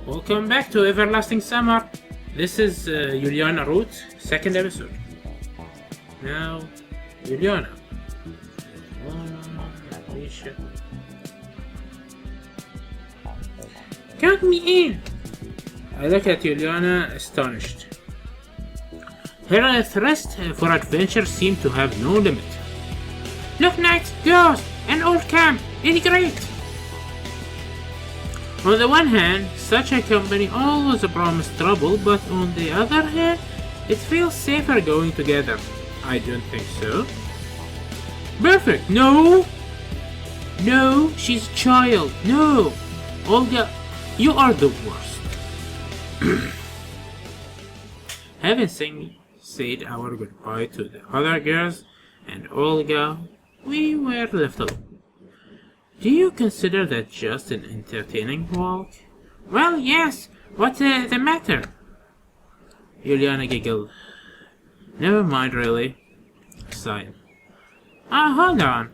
Welcome back to Everlasting Summer. This is Ulyana Route, second episode. Now, Ulyana. Count me in! I look at Ulyana, astonished. Her thirst for adventure seemed to have no limit. Look, night, girls, an old camp, it's great! On the one hand, such a company always promises trouble, but on the other hand, it feels safer going together. I don't think so. Perfect! No! No, she's a child. No! Olga, you are the worst. Having said our goodbye to the other girls and Olga, we were left alone. Do you consider that just an entertaining walk? Well, yes. What's the matter? Ulyana giggled. Never mind, really. Sighed. Hold on.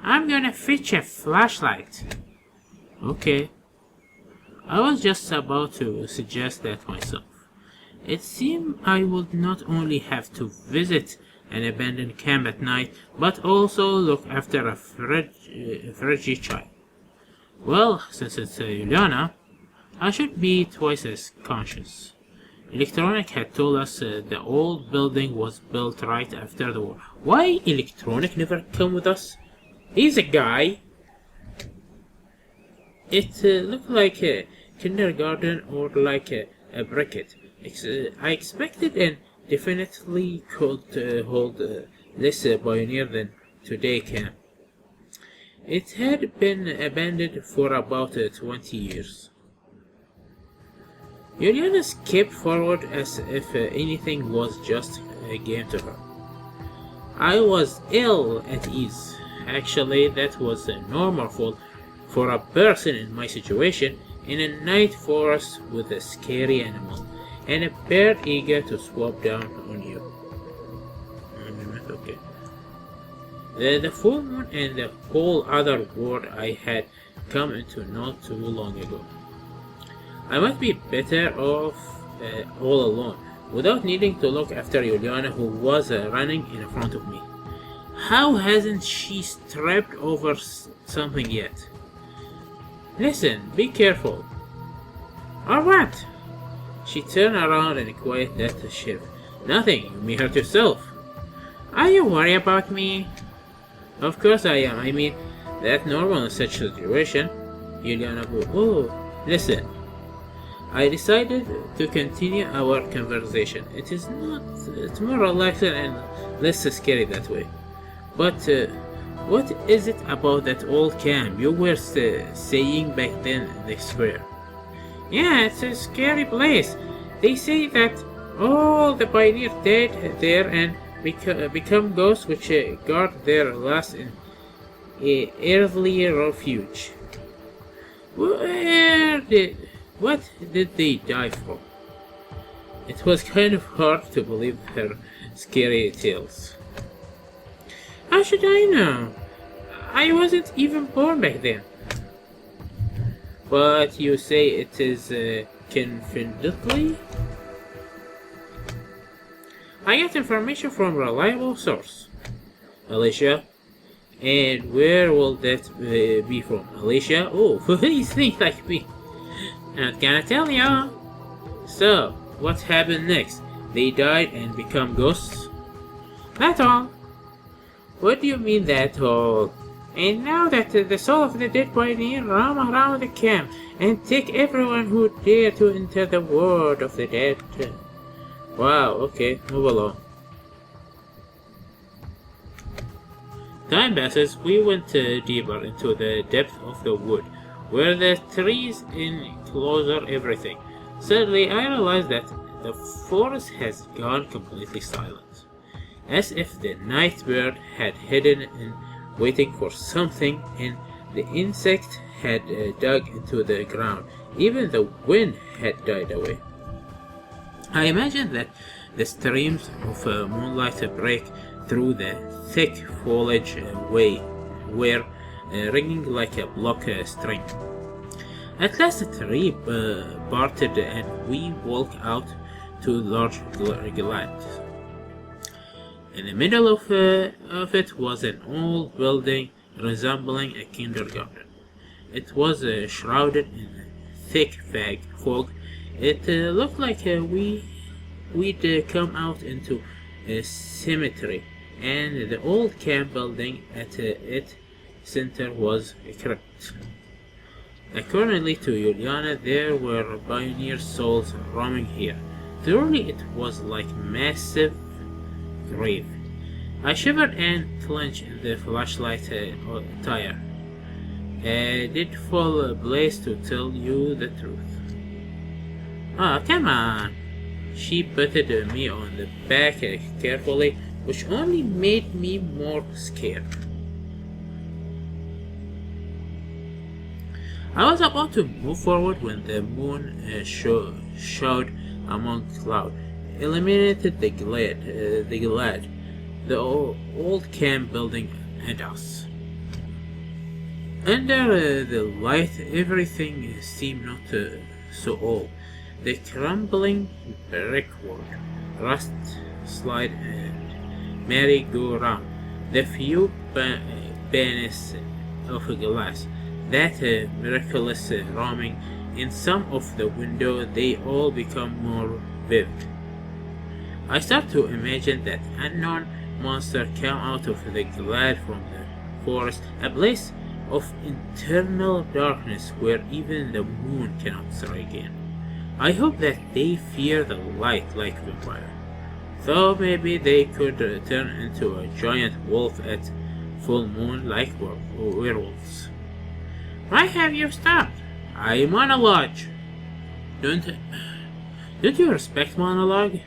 I'm gonna fetch a flashlight. Okay. I was just about to suggest that myself. It seemed I would not only have to visit an abandoned camp at night, but also look after a fragile child. Well, since it's Ulyana, I should be twice as conscious. Electronic had told us the old building was built right after the war. Why Electronic never come with us? He's a guy. It looked like a kindergarten or like a bricket. I expected and definitely could hold less pioneer than today can. It had been abandoned for about 20 years. Ulyana skipped forward as if anything was just a game to her. I was ill at ease. Actually, that was normal for a person in my situation, in a night forest with a scary animal and a bear eager to swap down on you. Okay. The full moon and the whole other world I had come into not too long ago. I might be better off all alone, without needing to look after Ulyana, who was running in front of me. How hasn't she tripped over something yet? Listen, be careful. Or what? She turned around and quieted that shift. Nothing, you may hurt yourself. Are you worried about me? Of course I am. I mean, that's normal in such a situation. Ulyana go, oh, listen. I decided to continue our conversation. It's more relaxing and less scary that way. But what is it about that old camp you were saying back then in the square? Yeah, it's a scary place. They say that all the pioneers died there and become ghosts which guard their last earthly refuge. What did they die for? It was kind of hard to believe her scary tales. How should I know? I wasn't even born back then. But you say it is confidently? I get information from a reliable source. Alicia? And where will that be from? Alicia? Oh, please think like me. Not gonna tell ya. So, what happened next? They died and become ghosts? That's all. What do you mean that all? And now that the soul of the dead pioneer roam around the camp and take everyone who dare to enter the world of the dead. Wow, okay, move along. Time passes, we went deeper into the depth of the wood, where the trees enclosed everything. Suddenly I realized that the forest has gone completely silent, as if the night bird had hidden and waiting for something, and the insect had dug into the ground. Even the wind had died away. I imagined that the streams of moonlight break through the thick foliage were ringing like a block string. At last the tree parted and we walked out to a large glade. In the middle of it was an old building resembling a kindergarten. It was shrouded in thick fog. It looked like we'd come out into a cemetery, and the old camp building at its center was a crypt. Accordingly to Ulyana, there were pioneer souls roaming here. Truly, it was like massive grave. I shivered and clenched in the flashlight tire. Did full blaze to tell you the truth. Ah, come on! She patted me on the back carefully, which only made me more scared. I was about to move forward when the moon showed among clouds, illuminated the glade, the old camp building, and us. Under the light, everything seemed not so old. The crumbling brickwork, rust slide, and merry-go-round, the few panes of glass, that miraculous roaming in some of the windows, they all become more vivid. I start to imagine that unknown monster come out of the glade from the forest, a place of internal darkness where even the moon cannot strike in. I hope that they fear the light like vampire, though maybe they could turn into a giant wolf at full moon like werewolves. Why have you stopped? I monologue. Don't you respect monologue?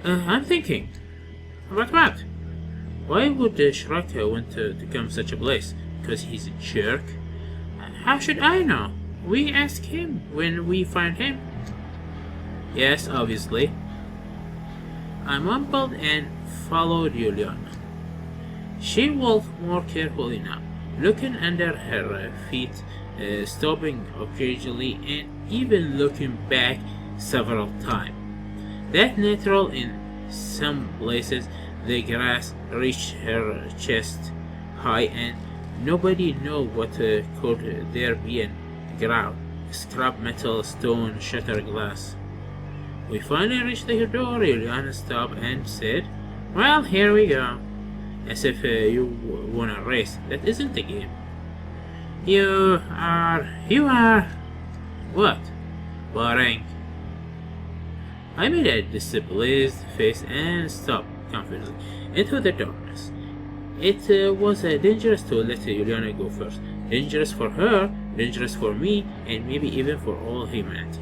I'm thinking. About what? Why would Shrek want to come such a place? Because he's a jerk? How should I know? We ask him when we find him. Yes, obviously. I mumbled and followed Ulyana. She walked more carefully now, looking under her feet, stopping occasionally, and even looking back several times. That natural in some places, the grass reached her chest high, and nobody knew what could there be in the ground. Scrap metal, stone, shattered glass. We finally reached the door. Ulyana stopped and said, "Well, here we go." As if you won a race. That isn't the game. You are... What? Boring. I made a displeased face and stopped confidently into the darkness. It was dangerous to let Ulyana go first. Dangerous for her, dangerous for me, and maybe even for all humanity.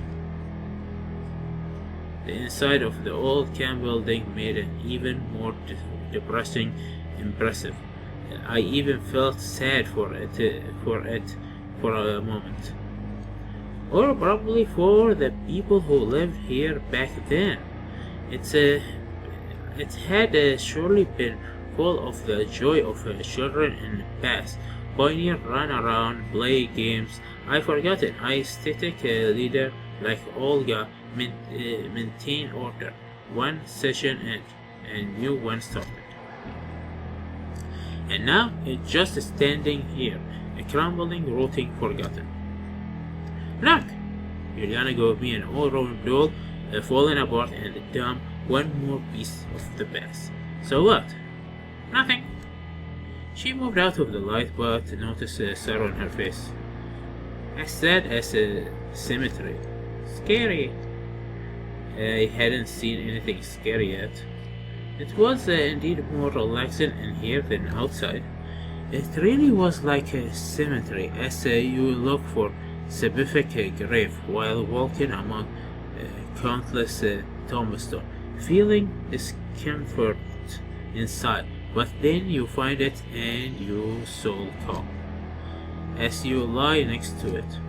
The inside of the old camp building made it even more depressing, impressive. I even felt sad for a moment. Or probably for the people who lived here back then. It had surely been full of the joy of children in the past. Pioneer run around, play games. I forgot an aesthetic leader like Olga maintain order. One session ended, and new one started. And now it's just standing here, a crumbling, rotting, forgotten. Look! Ulyana gave me an old Roman doll, falling apart and dumb, one more piece of the past. So what? Nothing. She moved out of the light, but noticed sorrow on her face. As sad as a cemetery. Scary. I hadn't seen anything scary yet. It was indeed more relaxing in here than outside. It really was like a cemetery, as you look for specific grave while walking among countless tombstones, feeling discomfort inside, but then you find it and your soul calm as you lie next to it.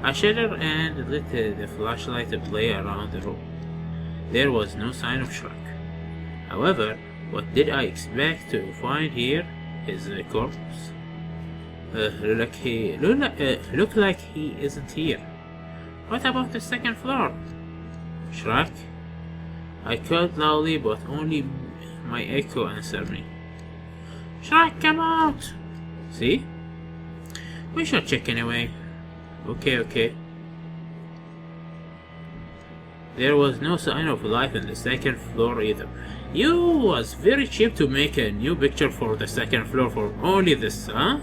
I shuddered and lit the flashlight to play around the room. There was no sign of Shrek. However, what did I expect to find here? His corpse. Look like he isn't here. What about the second floor? Shrek? I called loudly, but only my echo answered me. Shrek, come out! See? We should check anyway. Okay. There was no sign of life in the second floor either. You was very cheap to make a new picture for the second floor for only this, huh?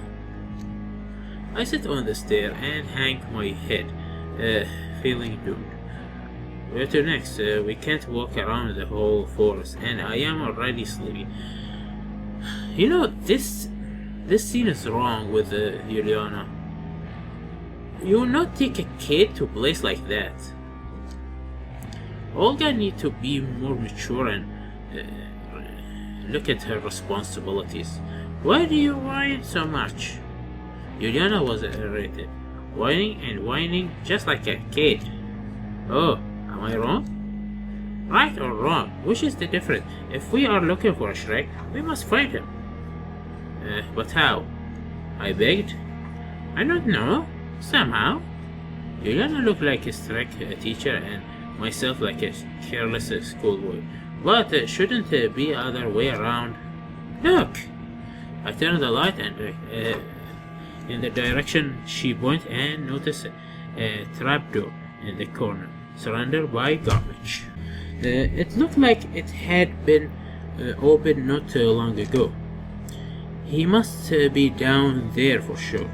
I sit on the stair and hang my head, feeling doomed. Where to next? We can't walk around the whole forest, and I am already sleepy. You know, this scene is wrong with Ulyana. You will not take a kid to a place like that. Olga needs to be more mature and look at her responsibilities. Why do you whine so much? Ulyana was irritated, whining and whining just like a kid. Oh, am I wrong? Right or wrong, which is the difference? If we are looking for a Shrek, we must find him. But how? I begged. I don't know. Somehow. Ulyana looked like a strict teacher and myself like a careless schoolboy. But shouldn't it be other way around? Look! I turned the light and in the direction she pointed and noticed a trapdoor in the corner, surrounded by garbage. It looked like it had been opened not too long ago. He must be down there for sure.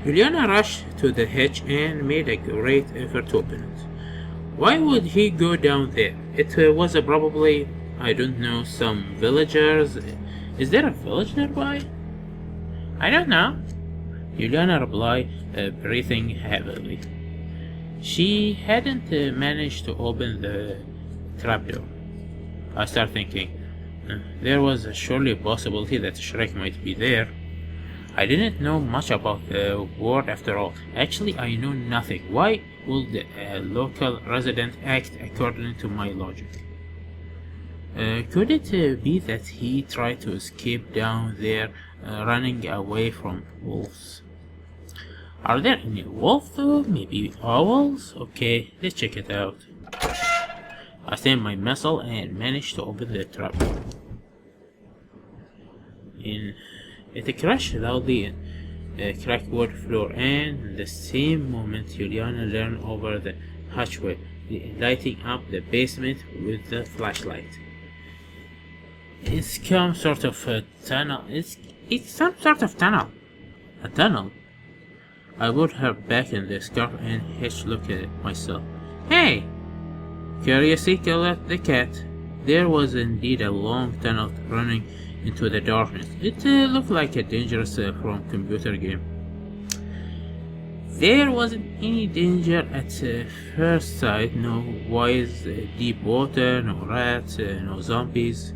Ulyana rushed to the hatch and made a great effort to open it. Why would he go down there? It was probably, I don't know, some villagers. Is there a village nearby? I don't know. Ulyana replied, breathing heavily. She hadn't managed to open the trapdoor. I started thinking, there was surely a possibility that Shrek might be there. I didn't know much about the world after all. Actually, I know nothing. Why would a local resident act according to my logic? Could it be that he tried to escape down there, running away from wolves? Are there any wolves though? Maybe owls? Okay, let's check it out. I stamped my muscle and managed to open the trapdoor. It crashed loudly in the cracked wood floor, and the same moment Ulyana leaned over the hatchway, lighting up the basement with the flashlight. It's some sort of a tunnel. It's some sort of tunnel. A tunnel? I put her back in the scarf and hitched look at myself. Hey! Curiosity killed the cat. There was indeed a long tunnel running into the darkness. It looked like a dangerous from computer game. There wasn't any danger at first sight. No wise deep water, no rats, no zombies.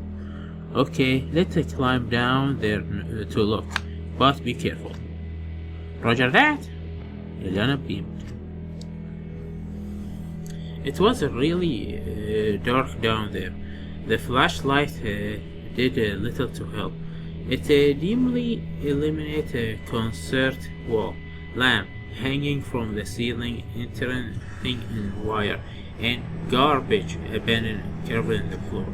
Okay, let's climb down there to look, but be careful. Roger that. Ulyana beamed. It was really dark down there. The flashlight did little to help. It dimly illuminated a concert wall lamp hanging from the ceiling, entering in wire, and garbage abandoned covered in the floor.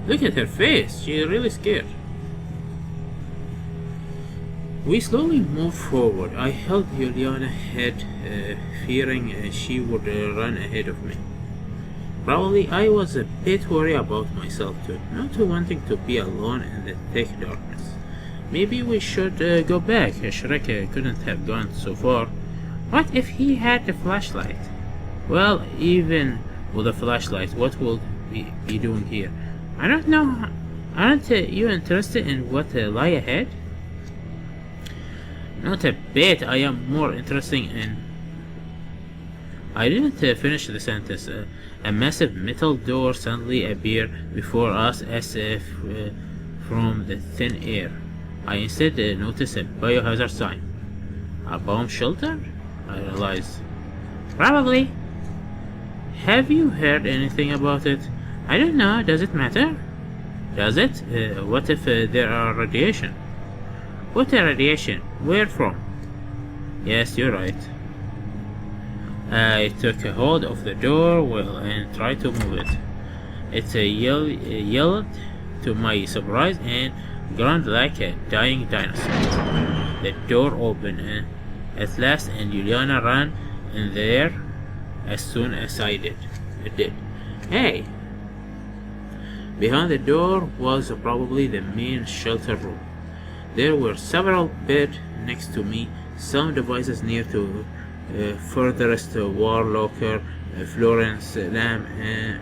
Look at her face, she's really scared. We slowly moved forward. I held Ulyana's head, fearing she would run ahead of me. Probably I was a bit worried about myself too, not wanting to be alone in the thick darkness. Maybe we should go back. Shrek couldn't have gone so far. What if he had the flashlight? Well, even with a flashlight, what would we be doing here? I don't know. Aren't you interested in what lie ahead? Not a bit. I am more interested in... I didn't finish the sentence. A massive metal door suddenly appeared before us as if from the thin air. I instead noticed a biohazard sign. A bomb shelter? I realized. Probably. Have you heard anything about it? I don't know. Does it matter? Does it? What if there are radiation? What radiation? Where from? Yes, you're right. I took a hold of the door well and tried to move it. It yelled to my surprise and groaned like a dying dinosaur. The door opened at last and Ulyana ran in there as soon as I did. It did. Hey! Behind the door was probably the main shelter room. There were several beds next to me, some devices near to furthest wall locker, fluorescence lamp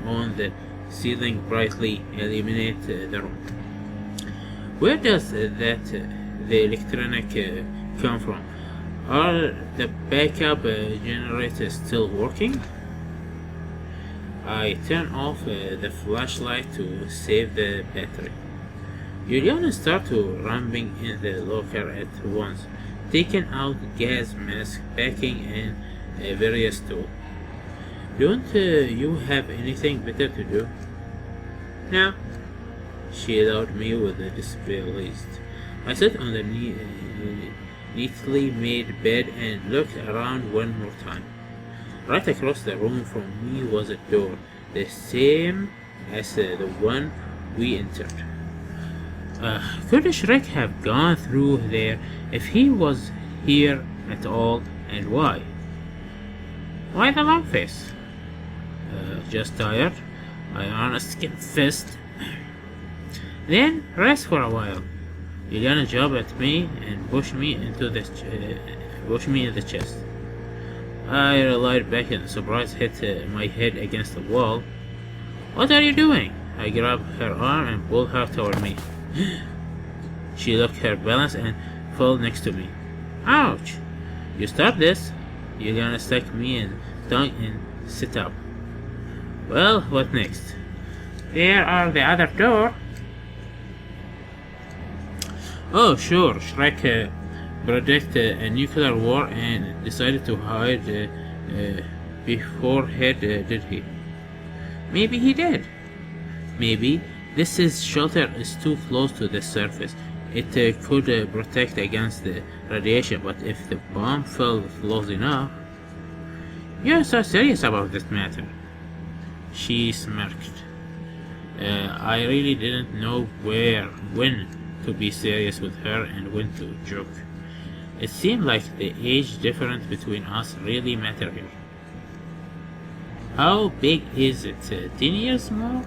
on the ceiling brightly illuminate the room. Where does the electronic come from? Are the backup generators still working? I turn off the flashlight to save the battery. Ulyana started ramming in the locker at once, taking out gas mask, packing, and various tools. Don't you have anything better to do? No. She allowed me with a displeased. I sat on the neatly made bed and looked around one more time. Right across the room from me was a door, the same as the one we entered. Could Shrek have gone through there if he was here at all, and why? Why the long face? Just tired, I honestly confessed. Then rest for a while. Ulyana jumped at me and pushed me in the chest. I relied back and surprise hit my head against the wall. What are you doing? I grabbed her arm and pulled her toward me. She lost her balance and fell next to me. Ouch! You stop this? Ulyana stuck me in tongue and sit up. Well, what next? There are the other door. Oh, sure. Shrek predicted a nuclear war and decided to hide beforehand, did he? Maybe he did. Maybe this shelter is too close to the surface. It could protect against the radiation, but if the bomb fell close enough... You're so serious about this matter. She smirked. I really didn't know when to be serious with her and when to joke. It seemed like the age difference between us really mattered here. How big is it? 10 years more?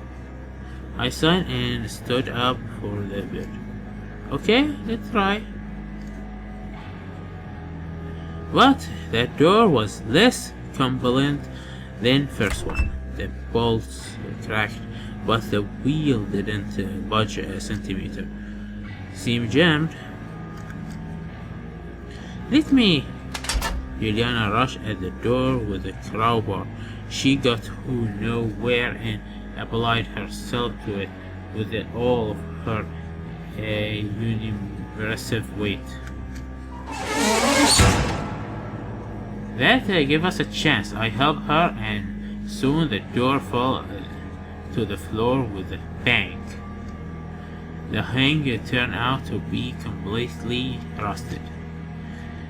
I sighed and stood up for the bed. Okay, let's try. But that door was less compelling than first one. The bolts cracked, but the wheel didn't budge a centimeter. Seemed jammed. Let me! Ulyana rushed at the door with a crowbar. She got who know where and applied herself to it with all of her universal weight. That gave us a chance. I helped her and soon the door fell to the floor with a bang. The hang turned out to be completely rusted.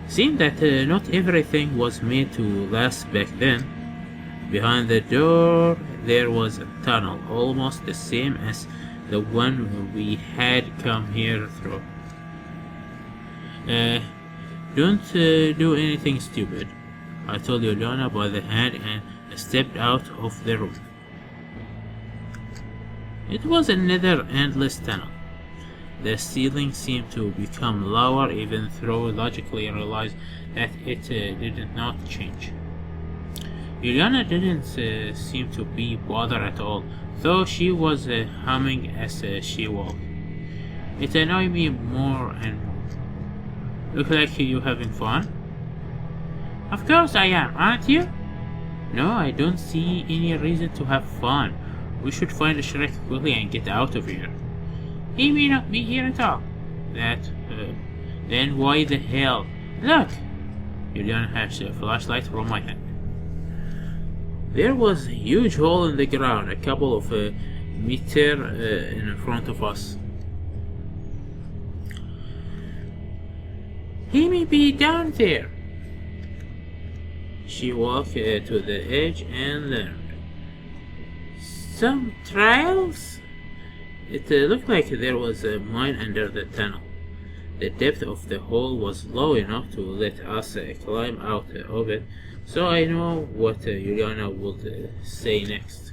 Seemed that not everything was made to last back then. Behind the door there was a tunnel, almost the same as the one we had come here through. Don't do anything stupid, I told Ulyana by the hand and stepped out of the room. It was another endless tunnel. The ceiling seemed to become lower even though logically I realized that it did not change. Ulyana didn't seem to be bothered at all, though she was humming as she walked. It annoyed me more and more. Look like you having fun? Of course I am, aren't you? No, I don't see any reason to have fun. We should find Shrek quickly and get out of here. He may not be here at all. Then why the hell? Look! Ulyana has a flashlight from my hand. There was a huge hole in the ground, a couple of meter in front of us. He may be down there. She walked to the edge and learned. Some trials? It looked like there was a mine under the tunnel. The depth of the hole was low enough to let us climb out of it, so I know what Ulyana would say next.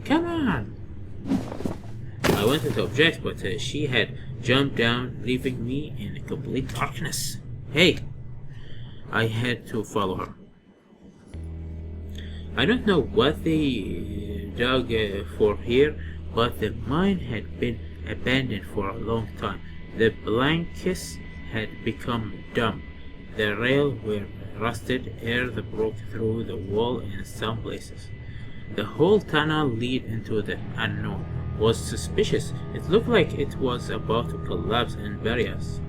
Come on! I wanted to object, but she had jumped down, leaving me in complete darkness. Hey! I had to follow her. I don't know what they dug for here, but the mine had been abandoned for a long time. The blankets had become dumb. The rails were rusted, air broke through the wall in some places. The whole tunnel lead into the unknown was suspicious. It looked like it was about to collapse and bury us.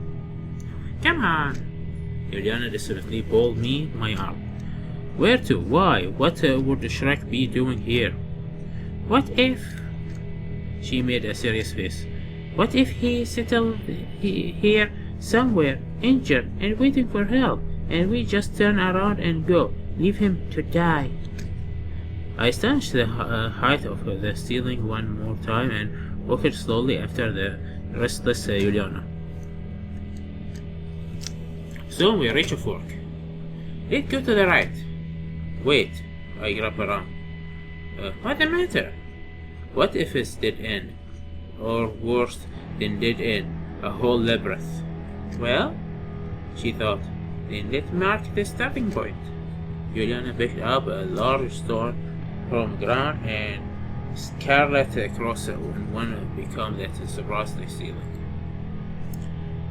Come on! Ulyana desperately pulled me my arm. Where to? Why? What would Shrek be doing here? What if... She made a serious face. What if he settled here somewhere, injured and waiting for help, and we just turn around and go, leave him to die? I stanched the height of the ceiling one more time and walked slowly after the restless Ulyana. Soon we reach a fork. Let's go to the right. Wait, I grab around. What's the matter? What if it's dead end? Or worse than dead end, a whole labyrinth? Well, she thought, then let's mark the starting point. Ulyana picked up a large stone from the ground and scarlet across it when one becomes that across the ceiling.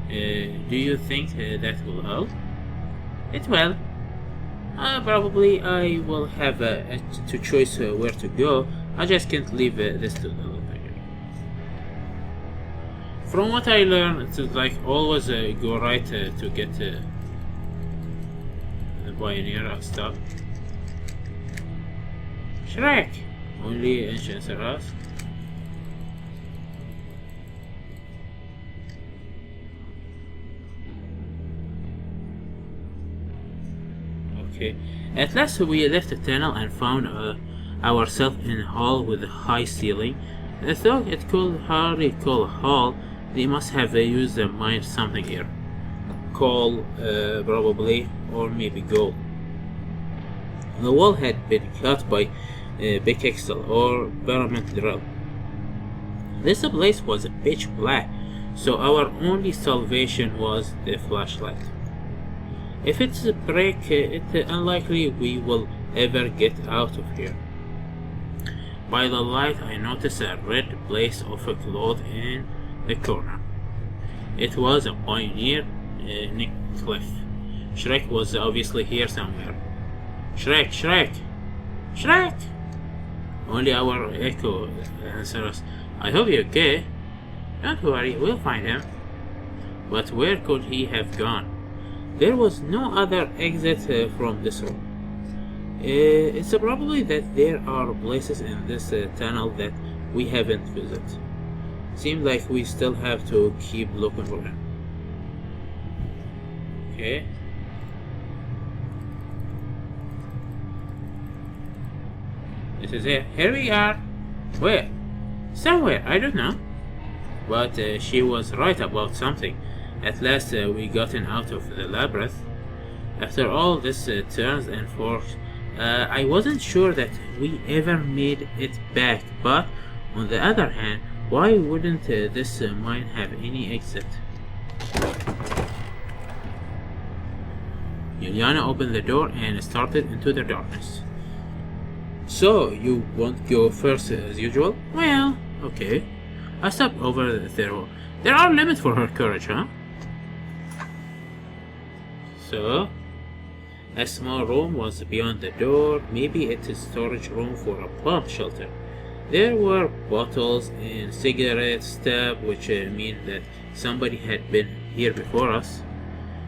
Do you think that will help? It will. Probably I will have to choose where to go. I just can't leave this to the later. From what I learned, it's like always go right to get the pioneer stuff. Shrek! Only ancient us. Okay. At last we left the tunnel and found ourselves in a hall with a high ceiling. Though it could hardly call a hall, they must have used a mine something here. Coal, probably, or maybe gold. The wall had been cut by a pickaxe or pyramid drill. This place was pitch black, so our only salvation was the flashlight. If it's a break, it's unlikely we will ever get out of here. By the light, I noticed a red place of a cloth in the corner. It was a pioneer necklace. Shrek was obviously here somewhere. Shrek! Shrek! Shrek! Only our echo answered us. I hope you're okay. Don't worry, we'll find him. But where could he have gone? There was no other exit from this room. It's probably that there are places in this tunnel that we haven't visited. Seems like we still have to keep looking for him. Okay. This is it. Here we are. Where? Somewhere, I don't know. But she was right about something. At last we gotten out of the labyrinth. After all this turns and forks, I wasn't sure that we ever made it back, but on the other hand, why wouldn't this mine have any exit? Ulyana opened the door and started into the darkness. So, you won't go first as usual? Well, okay. I stepped over the door. There are limits for her courage, huh? So, a small room was beyond the door. Maybe it's a storage room for a bomb shelter. There were bottles and cigarette stubs, which mean that somebody had been here before us.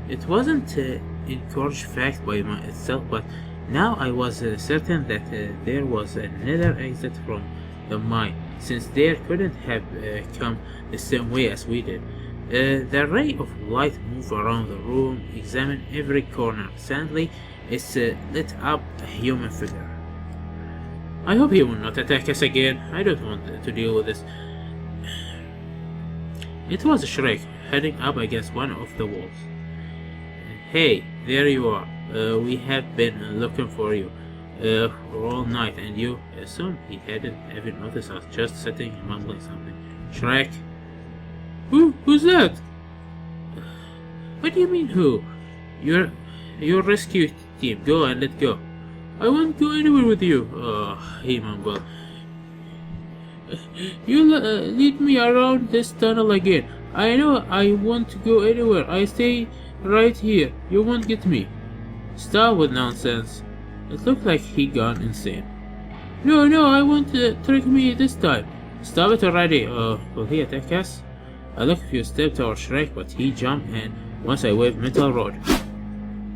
It wasn't encouraged fact by itself, but now I was certain that there was another exit from the mine, since they couldn't have come the same way as we did. The ray of light moved around the room, examined every corner. Suddenly, it lit up a human figure. I hope he will not attack us again. I don't want to deal with this. It was Shrek, heading up against one of the walls. Hey, there you are. We have been looking for you all night, and you assume he hadn't even noticed us just sitting and mumbling something. Shrek? Who's that? What do you mean, who? Your rescue team. Go and let go. I won't go anywhere with you. He mumbled. You lead me around this tunnel again. I know I won't go anywhere. I stay right here. You won't get me. Stop with nonsense. It looked like he gone insane. No, I won't trick me this time. Stop it already. Will he attack us? I looked a few steps towards Shrek, but he jumped, and once I waved metal rod.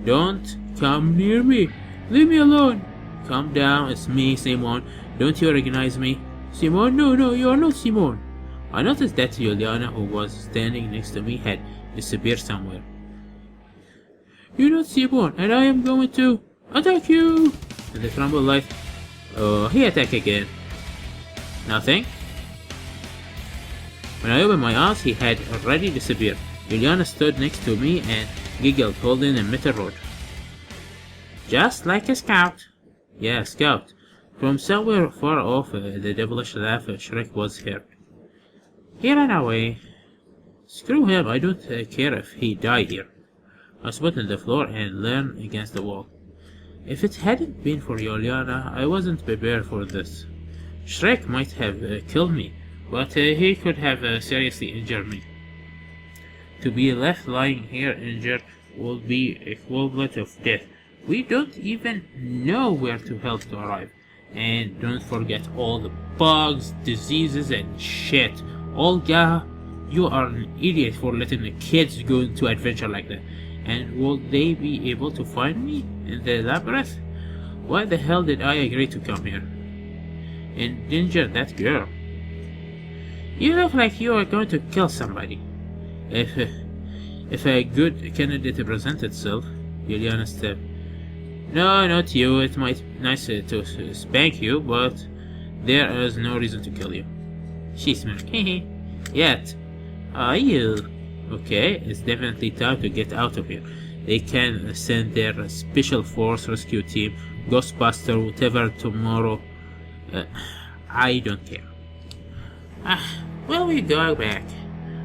Don't come near me. Leave me alone. Calm down. It's me, Simon. Don't you recognize me? Simon? No, you are not Simon. I noticed that Ulyana, who was standing next to me, had disappeared somewhere. You're not Simon, and I am going to attack you! And the tremble light. Oh, he attacked again. Nothing. When I opened my eyes, he had already disappeared. Ulyana stood next to me and giggled, holding a metal rod. Just like a scout. Yeah, scout. From somewhere far off, the devilish laugh of Shrek was heard. He ran away. Screw him, I don't care if he died here. I spit on the floor and leaned against the wall. If it hadn't been for Ulyana, I wasn't prepared for this. Shrek might have killed me, but he could have seriously injured me. To be left lying here injured would be equivalent of death. We don't even know where to help to arrive. And don't forget all the bugs, diseases, and shit. Olga, you are an idiot for letting the kids go into adventure like that. And will they be able to find me in the labyrinth? Why the hell did I agree to come here? Endanger that girl. You look like you are going to kill somebody. If a good candidate presents itself, Ulyana stepped. No, not you. It might be nice to spank you, but there is no reason to kill you. She smirked. Hehe. Yet. Are you? Okay, it's definitely time to get out of here. They can send their special force rescue team, Ghostbuster, whatever tomorrow. I don't care. Well, we go back.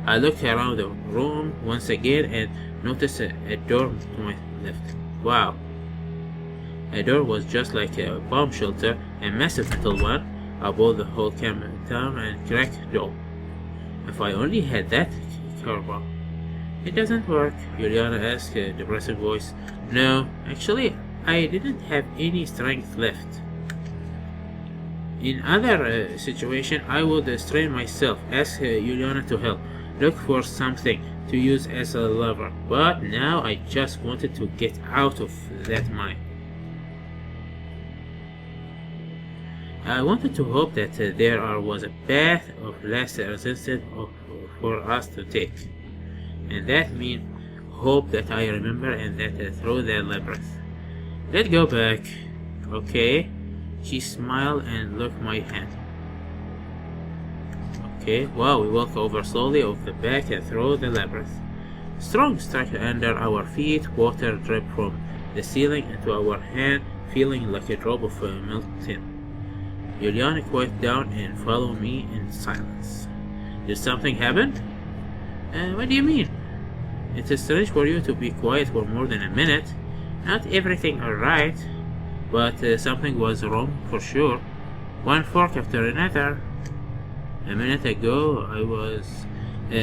I looked around the room once again and noticed a door to my left. Wow. A door was just like a bomb shelter, a massive metal one, above the whole town and cracked door. If I only had that crowbar. It doesn't work, Ulyana asked a depressive voice. No, actually, I didn't have any strength left. In other situation, I would strain myself, ask Ulyana to help, look for something to use as a lever. But now I just wanted to get out of that mine. I wanted to hope that there was a path of last resistance for us to take. And that means hope that I remember and that through the labyrinth. Let's go back. Okay. She smiled and looked my hand. Okay, wow, we walk over slowly off the back and through the labyrinth. Strong struck under our feet, water dripped from the ceiling into our hand, feeling like a drop of melting. Ulyana quieted down and followed me in silence. Did something happen? What do you mean? It is strange for you to be quiet for more than a minute. Not everything alright, but something was wrong for sure. One fork after another. A minute ago, I was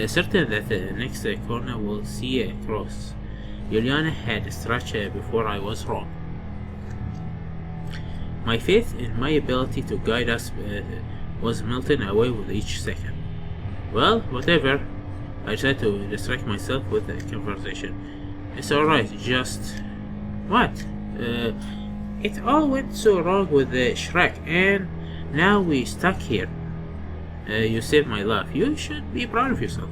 certain that the next corner will see a cross. Ulyana had stretched before I was wrong. My faith in my ability to guide us was melting away with each second. Well, whatever. I tried to distract myself with the conversation. It's alright, just... What? It all went so wrong with the Shrek, and now we stuck here. You saved my life. You should be proud of yourself.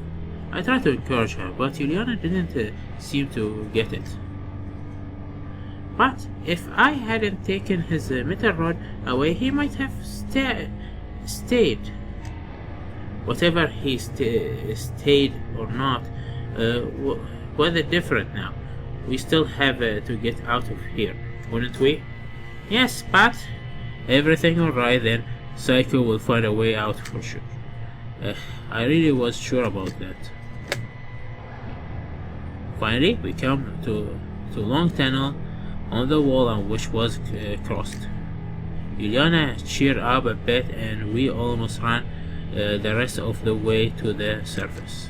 I tried to encourage her, but Ulyana didn't seem to get it. But if I hadn't taken his metal rod away, he might have stayed. Whatever he stayed or not, what's different now? We still have to get out of here, wouldn't we? Yes, but everything alright then. Psycho will find a way out for sure. I really was sure about that. Finally, we come to a long tunnel on the wall on which was crossed. Ulyana cheered up a bit and we almost ran the rest of the way to the surface.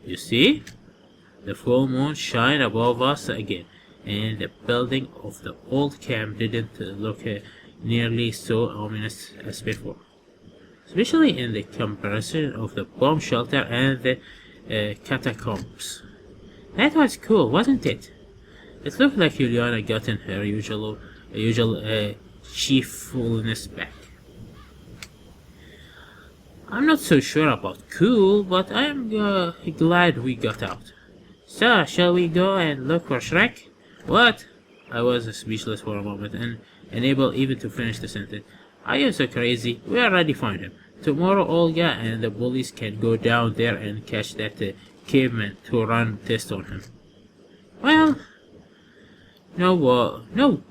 You see? The full moon shined above us again, and the building of the old camp didn't look nearly so ominous as before, especially in the comparison of the bomb shelter and the catacombs. That was cool, wasn't it? It looked like Ulyana gotten her usual cheerfulness back. I'm not so sure about cool, but I am glad we got out. So, shall we go and look for Shrek? What? I was speechless for a moment and unable even to finish the sentence. Are you so crazy? We already found him. Tomorrow Olga and the bullies can go down there and catch that caveman to run tests on him. Well,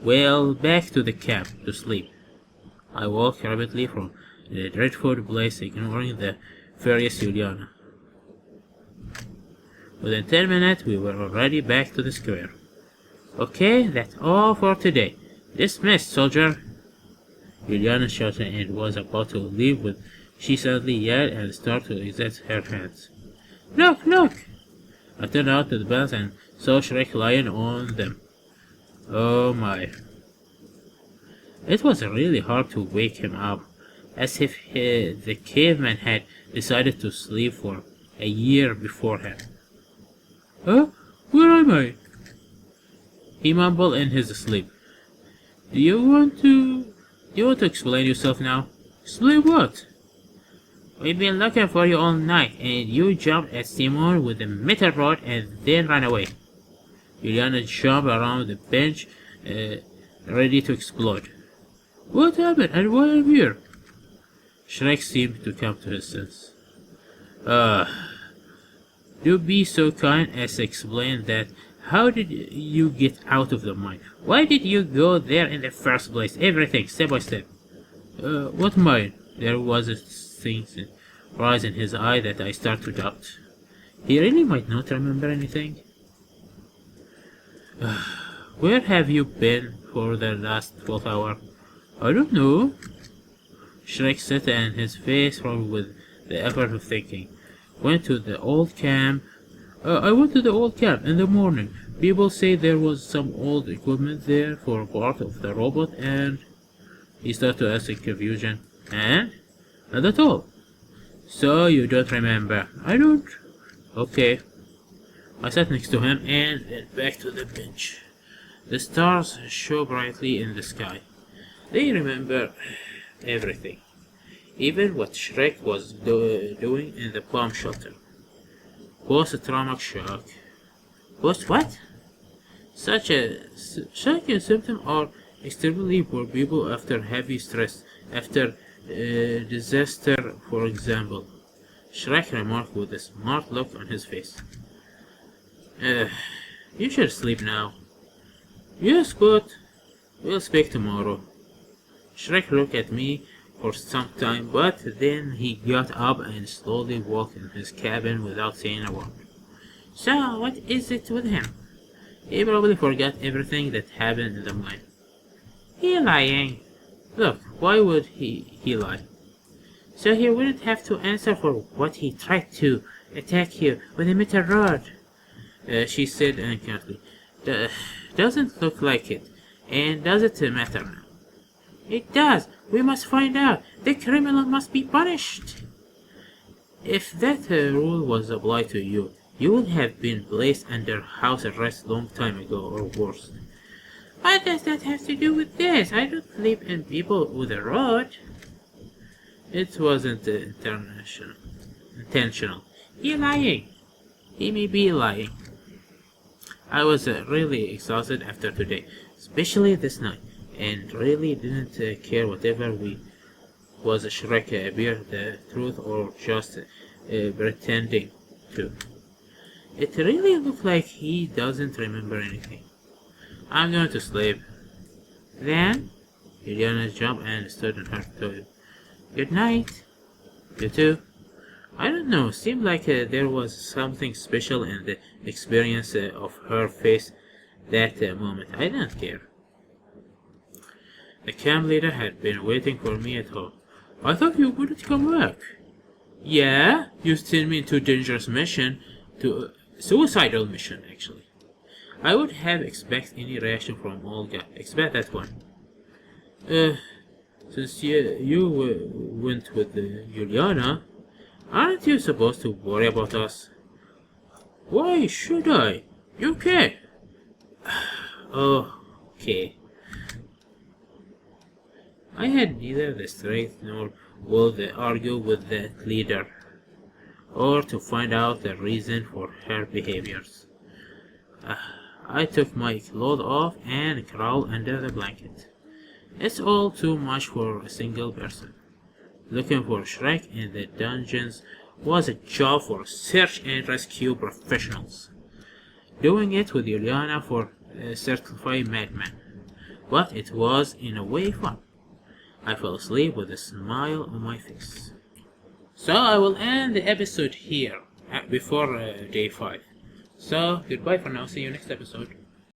well, back to the camp to sleep. I walked rapidly from the dreadful place, ignoring the furious Ulyana. Within 10 minutes, we were already back to the square. Okay, that's all for today. Dismissed, soldier! Ulyana shouted and was about to leave when she suddenly yelled and started to exit her hands. Look, look! I turned out to the beds and saw Shrek lying on them. Oh my. It was really hard to wake him up, as if the caveman had decided to sleep for a year beforehand. Huh? Where am I? He mumbled in his sleep. Do you want to explain yourself now? Explain what? We've been looking for you all night, and you jumped at Simon with a metal rod and then ran away. Ulyana jumped around the bench, ready to explode. What happened and why am I here? Shrek seemed to come to his senses. Do be so kind as to explain that. How did you get out of the mine? Why did you go there in the first place? Everything, step by step. What mine? There was a thing rise in his eye that I started to doubt. He really might not remember anything. Where have you been for the last 12 hours? I don't know. Shrek sat and his face frowned with the effort of thinking. Went to the old camp. I went to the old camp in the morning. People say there was some old equipment there for part of the robot and... He started to ask in confusion. And? Not at all. So you don't remember. I don't. Okay. I sat next to him and went back to the bench. The stars shone brightly in the sky. They remember everything. Even what Shrek was doing in the bomb shelter. Post-traumatic shock. Post what? Such a symptom are extremely poor people after heavy stress, after disaster, for example. Shrek remarked with a smart look on his face. You should sleep now. Yes, but we'll speak tomorrow. Shrek looked at me for some time, but then he got up and slowly walked in his cabin without saying a word. So, what is it with him? He probably forgot everything that happened in the mine. He lying. Look, why would he lie? So he wouldn't have to answer for what he tried to attack you with a metal rod. She said uncountly. Doesn't look like it. And does it matter now? It does. We must find out. The criminal must be punished. If that rule was applied to you, you would have been placed under house arrest long time ago or worse. What does that have to do with this? I don't sleep in people with a rod. It wasn't intentional. He lying. He may be lying. I was really exhausted after today, especially this night, and really didn't care whatever we was Shrek appear the truth or just pretending to. It really looked like he doesn't remember anything. I'm going to sleep. Then, Ulyana jumped and stood on her toes. Good night. You too. I don't know, seemed like there was something special in the experience of her face that moment. I didn't care. The camp leader had been waiting for me at home. I thought you wouldn't come back. Yeah, you sent me into a dangerous mission, to a suicidal mission, actually. I would have expected any reaction from Olga, expect that one. Since you went with Ulyana, aren't you supposed to worry about us? Why should I? You care. Oh, okay. I had neither the strength nor will to argue with the leader, or to find out the reason for her behaviors. I took my clothes off and crawled under the blanket. It's all too much for a single person. Looking for Shrek in the dungeons was a job for search and rescue professionals. Doing it with Ulyana for a certified madman. But it was, in a way, fun. I fell asleep with a smile on my face. So I will end the episode here, before day 5. So, goodbye for now, see you next episode.